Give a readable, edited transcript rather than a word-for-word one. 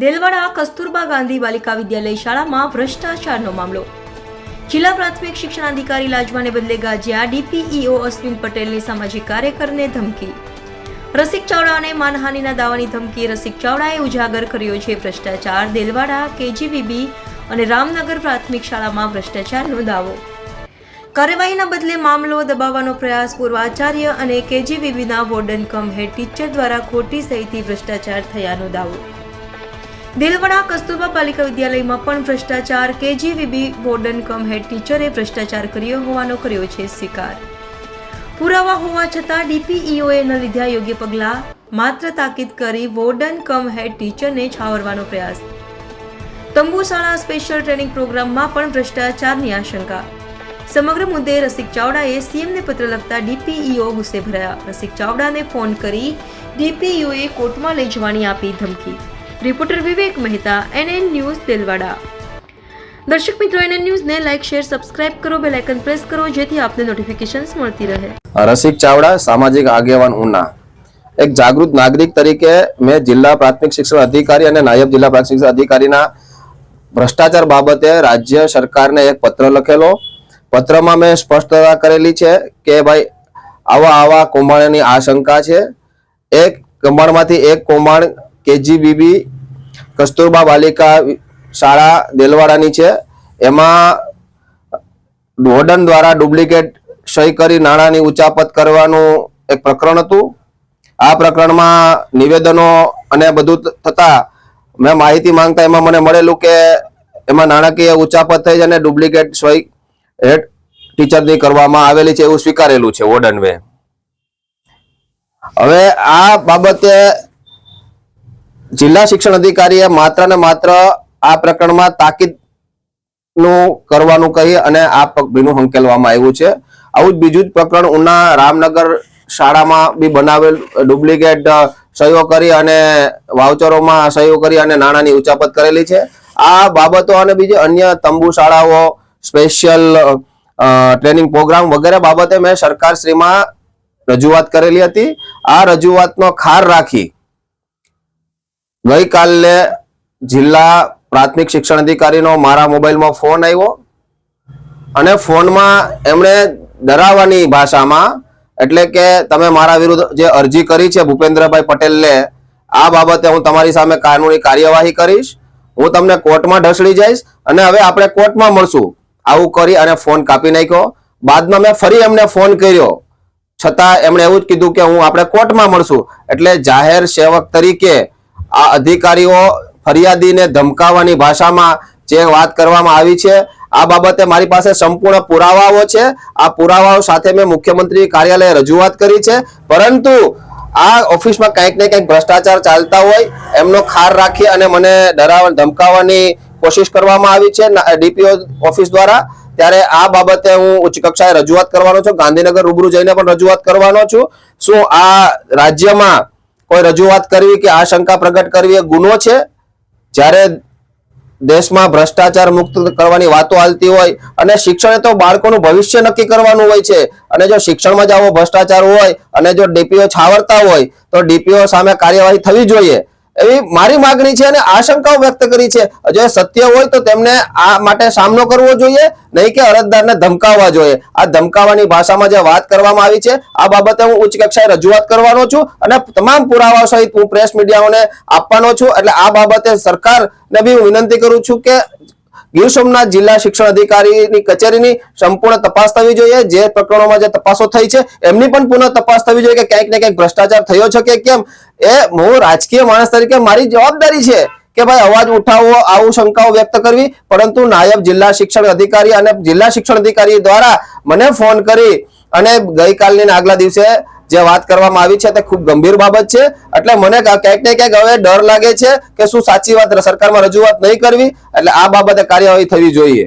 દેલવાડા કસ્તુરબા ગાંધી બાલિકા વિદ્યાલય શાળામાં ભ્રષ્ટાચારનો મામલો. જિલ્લા પ્રાથમિક શિક્ષણાધિકારી લાજવાને બદલે ગાજ્યા. ડીપીઈઓ અશ્વિન પટેલની સામાજિક કાર્યકરને ધમકી. રસિક ચાવડાને માનહાનિના દાવાની ધમકી. રસિક ચાવડાએ ઉજાગર કર્યો છે ભ્રષ્ટાચાર. દેલવાડા કેજીવીબી અને રામનગર પ્રાથમિક શાળામાં ભ્રષ્ટાચારનો દાવો. કાર્યવાહીના બદલે મામલો દબાવવાનો પ્રયાસ. પૂર્વ આચાર્ય અને કેજીવીબીના વોર્ડન કમ હેડ ટીચર દ્વારા ખોટી સહીથી ભ્રષ્ટાચાર થયાનો દાવો. દેલવાડા કસ્તુરબા બાલિકા વિદ્યાલયમાં પણ ભ્રષ્ટાચાર. કેજીવીબી વોર્ડન કમ હેડ ટીચરે ભ્રષ્ટાચાર કર્યો હોવાનો કર્યો છે સ્વીકાર. પુરાવા હોવા છતાં ડીપીઈઓએ ન લીધા યોગ્ય પગલાં. માત્ર તાકીદ કરી વોર્ડન કમ હેડ ટીચરને છાવરવાનો પ્રયાસ. તંબુ શાળા સ્પેશિયલ ટ્રેનિંગ પ્રોગ્રામમાં પણ ભ્રષ્ટાચારની આશંકા. સમગ્ર મુદ્દે રસિક ચાવડાએ સીએમને પત્ર લખતા ડીપીઈઓ ગુસ્સે ભરાયા. રસિક ચાવડાને ફોન કરી ડીપીઈઓએ કોર્ટમાં લઈ જવાની આપી ધમકી. રિપોર્ટર વિવેક મહેતા, NN ન્યૂઝ, દેલવાડા. દર્શક મિત્રો, NN ન્યૂઝને લાઇક, શેર, સબસ્ક્રાઇબ કરો, બેલ આઇકન પ્રેસ કરો જેથી આપને નોટિફિકેશન્સ મળતી રહે. રસિક ચાવડા, સામાજિક આગેવાન ઉના. એક જાગૃત નાગરિક તરીકે મેં જિલ્લા પ્રાથમિક શિક્ષણ અધિકારી અને નાયબ જિલ્લા પ્રાથમિક શિક્ષણ અધિકારીના ભ્રષ્ટાચાર બાબતે રાજ્ય સરકારને એક પત્ર લખેલો. પત્રમાં મેં સ્પષ્ટતા કરેલી છે કે ભાઈ આવા કૌભાંડની આશંકા છે. એક કૌભાંડમાંથી એક કૌભાંડ કેજીબીબી કસ્તુરબા બાલિકા શાળા દેલવાડાની છે. એમાં વોર્ડન દ્વારા ડુપ્લિકેટ સહી કરી નાણાંની ઉચાપત કરવાનું એક પ્રકરણ હતું. આ પ્રકરણમાં નિવેદનો અને બધું થતા મેં માહિતી માંગતા એમાં મને મળેલું કે એમાં નાણાકીય ઉચાપત થઈ અને ડુપ્લિકેટ સહી હેડ ટીચરની કરવામાં આવેલી છે એવું સ્વીકારેલું છે વોર્ડનવે. હવે આ બાબતે જિલ્લા શિક્ષણ અધિકારીએ માત્ર ને માત્ર આ પ્રકરણમાં તાકીદનું કરવાનું કહી અને આ પગનું હંકેલવામાં આવ્યું છે. આવું જ બીજું જ પ્રકરણ ઉના રામનગર શાળામાં બી બનાવેલ ડુપ્લિકેટ સહીઓ કરી અને વાઉચરોમાં સહીઓ કરી અને નાણાંની ઉચાપત કરેલી છે. આ બાબતો અને બીજી અન્ય તંબુ શાળાઓ, સ્પેશિયલ ટ્રેનિંગ પ્રોગ્રામ વગેરે બાબતે મેં સરકારશ્રીમાં રજૂઆત કરેલી હતી. આ રજૂઆતનો ખાર રાખી ગઈકાલે જિલ્લા પ્રાથમિક શિક્ષણ અધિકારીનો મારા મોબાઈલમાં ફોન આવ્યો અને ફોનમાં એમણે ડરાવવાની ભાષામાં, એટલે કે તમે મારા વિરુદ્ધ જે અરજી કરી છે ભૂપેન્દ્રભાઈ પટેલને, આ બાબતે હું તમારી સામે કાનૂની કાર્યવાહી કરીશ, હું તમને કોર્ટમાં ઢસડી જઈશ અને હવે આપણે કોર્ટમાં મળશું, આવું કરી અને ફોન કાપી નાખ્યો. બાદમાં મેં ફરી એમને ફોન કર્યો છતાં એમણે એવું જ કીધું કે આપણે કોર્ટમાં મળશું. એટલે જાહેર સેવક તરીકે આ અધિકારીઓ ફરિયાદીને ધમકાવવાની ભાષામાં જે વાત કરવામાં આવી છે, આ બાબતે મારી પાસે સંપૂર્ણ પુરાવાઓ છે. આ પુરાવાઓ સાથે મેં મુખ્યમંત્રી કાર્યાલયે રજૂઆત કરી છે. પરંતુ આ ઓફિસમાં કંઈક ને કંઈક ભ્રષ્ટાચાર ચાલતા હોય એમનો ખાર રાખી અને મને ધમકાવવાની કોશિશ કરવામાં આવી છે ડીપીઓ ઓફિસ દ્વારા. ત્યારે આ બાબતે હું ઉચ્ચ કક્ષાએ રજૂઆત કરવાનો છું. ગાંધીનગર રૂબરૂ જઈને પણ રજૂઆત કરવાનો છું. શું આ રાજ્યમાં કોઈ રજૂઆત કરવી કે આશંકા પ્રગટ કરવી એ ગુનો છે? જ્યારે દેશમાં ભ્રષ્ટાચાર મુક્ત કરવાની વાતો ચાલતી હોય અને શિક્ષણ તો બાળકોનું ભવિષ્ય નક્કી કરવાનું હોય છે, અને જો શિક્ષણમાં જ આવો ભ્રષ્ટાચાર હોય અને જો ડીપીઓ છાવરતા હોય તો ડીપીઓ સામે કાર્યવાહી થવી જોઈએ એવી મારી માગણી છે અને આશંકાઓ વ્યક્ત કરી છે. જો સત્ય હોય તો તેમને આ માટે સામનો કરવો જોઈએ, નહીં કે અરજદારને ધમકાવવા જોઈએ. આ ધમકાવવાની ભાષામાં જે વાત કરવામાં આવી છે આ બાબતે હું ઉચ્ચ કક્ષાએ રજૂઆત કરવાનો છું અને તમામ પુરાવા સહિત હું પ્રેસ મીડિયાઓને આપવાનો છું. એટલે આ બાબતે સરકારને બી હું વિનંતી કરું છું કે ગીર સોમનાથ જિલ્લા શિક્ષણ અધિકારીની કચેરીની સંપૂર્ણ તપાસ થવી જોઈએ. જે પ્રકરણોમાં જે તપાસો થઈ છે એમની પણ પુનઃ તપાસ થવી જોઈએ કે ક્યાંક ને ક્યાંક ભ્રષ્ટાચાર થયો છે કે કેમ. એ હું રાજકીય માણસ તરીકે મારી જવાબદારી છે કે ભાઈ અવાજ ઉઠાવવો, આવું શંકાઓ વ્યક્ત કરવી. પરંતુ નાયબ જિલ્લા શિક્ષણ અધિકારી અને જિલ્લા શિક્ષણ અધિકારી દ્વારા મને ફોન કરી અને ગઈકાલની આગલા દિવસે જે વાત કરવામાં આવી છે તે ખૂબ ગંભીર બાબત છે. એટલે મને ક્યાંક ને ક્યાંક હવે ડર લાગે છે કે શું સાચી વાત સરકારમાં રજૂઆત નહીં કરવી. એટલે આ બાબતે કાર્યવાહી થવી જોઈએ.